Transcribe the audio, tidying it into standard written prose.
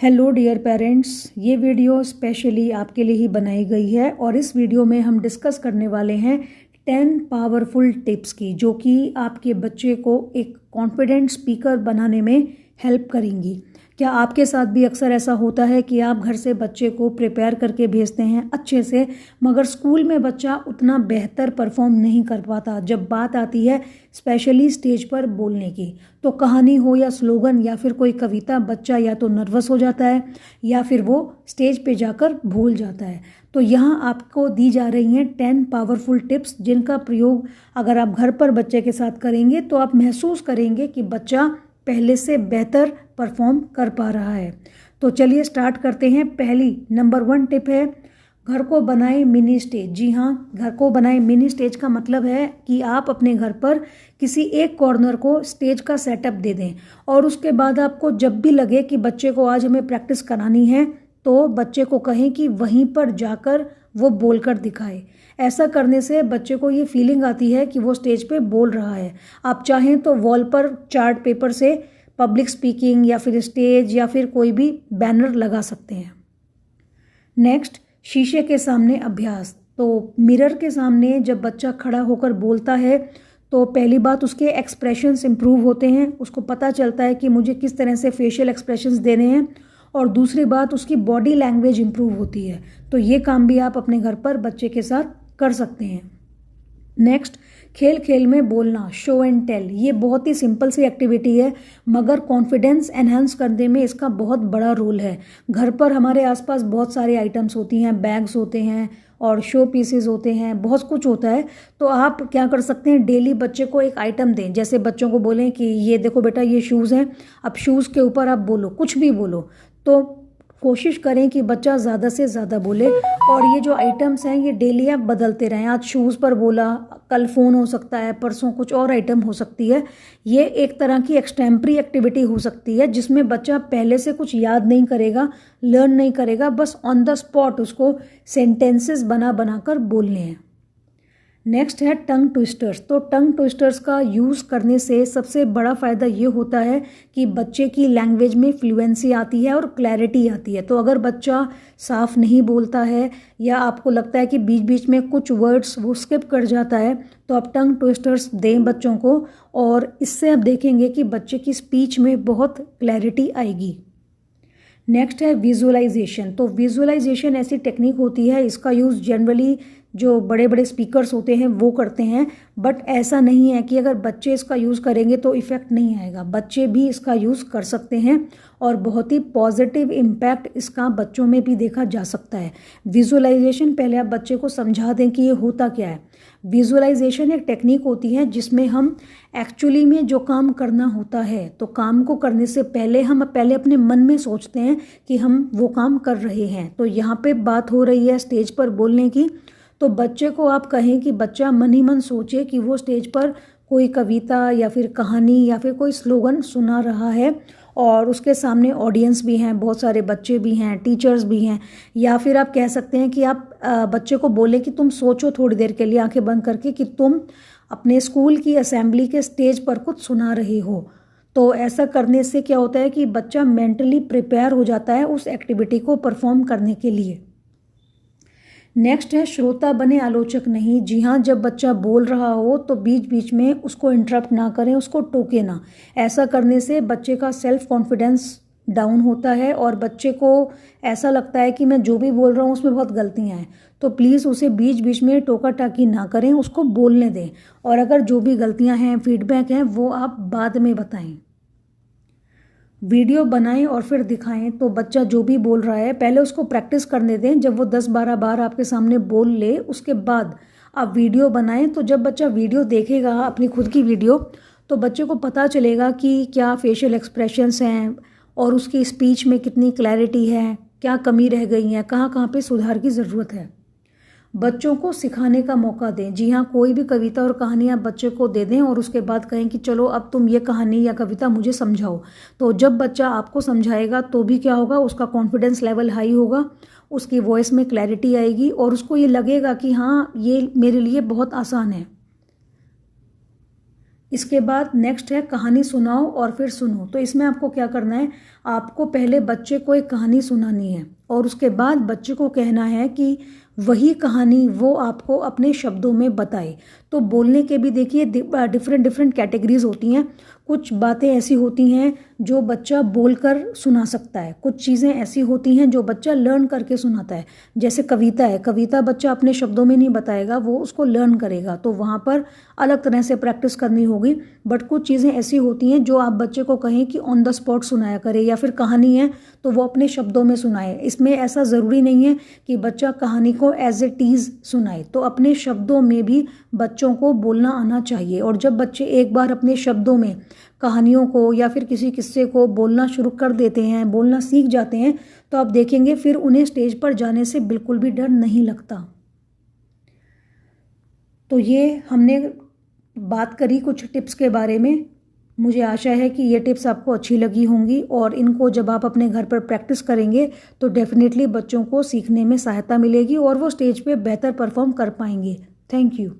Hello dear parents, ये video specially आपके लिए ही बनाई गई है और इस वीडियो में हम डिस्कस करने वाले हैं 10 पावरफुल टिप्स की, जो कि आपके बच्चे को एक कॉन्फिडेंट स्पीकर बनाने में हेल्प करेंगी। क्या आपके साथ भी अक्सर ऐसा होता है कि आप घर से बच्चे को प्रिपेयर करके भेजते हैं अच्छे से, मगर स्कूल में बच्चा उतना बेहतर परफॉर्म नहीं कर पाता जब बात आती है स्पेशली स्टेज पर बोलने की? तो कहानी हो या स्लोगन या फिर कोई कविता, बच्चा या तो नर्वस हो जाता है या फिर वो स्टेज पे जाकर भूल जाता है। तो यहाँ आपको दी जा रही हैं 10 पावरफुल टिप्स, जिनका प्रयोग अगर आप घर पर बच्चे के साथ करेंगे तो आप महसूस करेंगे कि बच्चा पहले से बेहतर परफॉर्म कर पा रहा है। तो चलिए स्टार्ट करते हैं। पहली नंबर 1 टिप है, घर को बनाए मिनी स्टेज। जी हाँ, घर को बनाए मिनी स्टेज का मतलब है कि आप अपने घर पर किसी एक कॉर्नर को स्टेज का सेटअप दे दें और उसके बाद आपको जब भी लगे कि बच्चे को आज हमें प्रैक्टिस करानी है तो बच्चे को कहें कि वहीं पर जाकर वो बोलकर दिखाए। ऐसा करने से बच्चे को ये फीलिंग आती है कि वो स्टेज पे बोल रहा है। आप चाहें तो वॉल पर चार्ट पेपर से पब्लिक स्पीकिंग या फिर स्टेज या फिर कोई भी बैनर लगा सकते हैं। नेक्स्ट, शीशे के सामने अभ्यास। तो मिरर के सामने जब बच्चा खड़ा होकर बोलता है तो पहली बात उसके एक्सप्रेशंस इंप्रूव होते हैं, उसको पता चलता है कि मुझे किस तरह से फेशियल एक्सप्रेशंस देने हैं, और दूसरी बात उसकी बॉडी लैंग्वेज इंप्रूव होती है। तो ये काम भी आप अपने घर पर बच्चे के साथ कर सकते हैं। नेक्स्ट, खेल खेल में बोलना, शो एंड टेल। ये बहुत ही सिंपल सी एक्टिविटी है मगर कॉन्फिडेंस एनहांस करने में इसका बहुत बड़ा रोल है। घर पर हमारे आसपास बहुत सारे आइटम्स होती हैं, बैग्स होते हैं और शो पीसेस होते हैं, बहुत कुछ होता है। तो आप क्या कर सकते हैं, डेली बच्चे को एक आइटम दें। जैसे बच्चों को बोलें कि ये देखो बेटा, ये शूज़ हैं, अब शूज़ के ऊपर आप बोलो, कुछ भी बोलो। तो कोशिश करें कि बच्चा ज़्यादा से ज़्यादा बोले और ये जो आइटम्स हैं ये डेली आप बदलते रहें। आज शूज़ पर बोला, कल फ़ोन हो सकता है, परसों कुछ और आइटम हो सकती है। ये एक तरह की एक्सटेम्परी एक्टिविटी हो सकती है जिसमें बच्चा पहले से कुछ याद नहीं करेगा, लर्न नहीं करेगा, बस ऑन द स्पॉट उसको सेंटेंसेस बना बना कर बोलने हैं। नेक्स्ट है टंग ट्विस्टर्स। तो टंग ट्विस्टर्स का यूज़ करने से सबसे बड़ा फ़ायदा ये होता है कि बच्चे की लैंग्वेज में फ्लुएंसी आती है और क्लैरिटी आती है। तो अगर बच्चा साफ नहीं बोलता है या आपको लगता है कि बीच बीच में कुछ वर्ड्स वो स्किप कर जाता है, तो आप टंग ट्विस्टर्स दें बच्चों को और इससे आप देखेंगे कि बच्चे की स्पीच में बहुत क्लैरिटी आएगी। नेक्स्ट है विजुअलाइजेशन। तो विजुअलाइजेशन ऐसी टेक्निक होती है, इसका यूज़ जनरली जो बड़े बड़े स्पीकर्स होते हैं वो करते हैं, बट ऐसा नहीं है कि अगर बच्चे इसका यूज़ करेंगे तो इफ़ेक्ट नहीं आएगा। बच्चे भी इसका यूज़ कर सकते हैं और बहुत ही पॉजिटिव इम्पैक्ट इसका बच्चों में भी देखा जा सकता है। विजुअलाइजेशन, पहले आप बच्चे को समझा दें कि ये होता क्या है। विजुअलाइजेशन एक टेक्निक होती है जिसमें हम एक्चुअली में जो काम करना होता है, तो काम को करने से पहले हम पहले अपने मन में सोचते हैं कि हम वो काम कर रहे हैं। तो यहाँ पे बात हो रही है स्टेज पर बोलने की, तो बच्चे को आप कहें कि बच्चा मन ही मन सोचे कि वो स्टेज पर कोई कविता या फिर कहानी या फिर कोई स्लोगन सुना रहा है और उसके सामने ऑडियंस भी हैं, बहुत सारे बच्चे भी हैं, टीचर्स भी हैं। या फिर आप कह सकते हैं कि आप बच्चे को बोले कि तुम सोचो थोड़ी देर के लिए आंखें बंद करके कि तुम अपने स्कूल की असेंबली के स्टेज पर कुछ सुना रहे हो। तो ऐसा करने से क्या होता है कि बच्चा मेंटली प्रिपेयर हो जाता है उस एक्टिविटी को परफॉर्म करने के लिए। नेक्स्ट है श्रोता बने आलोचक नहीं। जी हाँ, जब बच्चा बोल रहा हो तो बीच बीच में उसको इंटरप्ट ना करें, उसको टोके ना। ऐसा करने से बच्चे का सेल्फ कॉन्फिडेंस डाउन होता है और बच्चे को ऐसा लगता है कि मैं जो भी बोल रहा हूँ उसमें बहुत गलतियाँ हैं। तो प्लीज़ उसे बीच बीच में टोका टाकी ना करें, उसको बोलने दें और अगर जो भी गलतियाँ हैं, फीडबैक हैं, वो आप बाद में बताएं। वीडियो बनाएं और फिर दिखाएं। तो बच्चा जो भी बोल रहा है पहले उसको प्रैक्टिस करने दें। जब वो 10-12 बार आपके सामने बोल ले उसके बाद आप वीडियो बनाएं। तो जब बच्चा वीडियो देखेगा, अपनी खुद की वीडियो, तो बच्चे को पता चलेगा कि क्या फेशियल एक्सप्रेशंस हैं और उसकी स्पीच में कितनी क्लैरिटी है, क्या कमी रह गई है, कहाँ कहाँ पे सुधार की ज़रूरत है। बच्चों को सिखाने का मौका दें। जी हाँ, कोई भी कविता और कहानी आप बच्चे को दे दें और उसके बाद कहें कि चलो अब तुम ये कहानी या कविता मुझे समझाओ। तो जब बच्चा आपको समझाएगा तो भी क्या होगा, उसका कॉन्फिडेंस लेवल हाई होगा, उसकी वॉइस में क्लैरिटी आएगी और उसको ये लगेगा कि हाँ, ये मेरे लिए बहुत आसान है। इसके बाद नेक्स्ट है कहानी सुनाओ और फिर सुनो। तो इसमें आपको क्या करना है, आपको पहले बच्चे को एक कहानी सुनानी है और उसके बाद बच्चे को कहना है कि वही कहानी वो आपको अपने शब्दों में बताए। तो बोलने के भी देखिए डिफरेंट कैटेगरीज होती हैं। कुछ बातें ऐसी होती हैं जो बच्चा बोलकर सुना सकता है, कुछ चीज़ें ऐसी होती हैं जो बच्चा लर्न करके सुनाता है। जैसे कविता है, कविता बच्चा अपने शब्दों में नहीं बताएगा, वो उसको लर्न करेगा, तो वहाँ पर अलग तरह से प्रैक्टिस करनी होगी। बट कुछ चीज़ें ऐसी होती हैं जो आप बच्चे को कहें कि ऑन द स्पॉट सुनाया करे, या फिर कहानी है तो वो अपने शब्दों में सुनाए। इसमें ऐसा ज़रूरी नहीं है कि बच्चा कहानी को एज ए टीज सुनाए, तो अपने शब्दों में भी बच्चों को बोलना आना चाहिए। और जब बच्चे एक बार अपने शब्दों में कहानियों को या फिर किसी किस्से को बोलना शुरू कर देते हैं, बोलना सीख जाते हैं, तो आप देखेंगे फिर उन्हें स्टेज पर जाने से बिल्कुल भी डर नहीं लगता। तो ये हमने बात करी कुछ टिप्स के बारे में। मुझे आशा है कि ये टिप्स आपको अच्छी लगी होंगी और इनको जब आप अपने घर पर प्रैक्टिस करेंगे तो डेफिनेटली बच्चों को सीखने में सहायता मिलेगी और वो स्टेज पे बेहतर परफॉर्म कर पाएंगे। Thank you.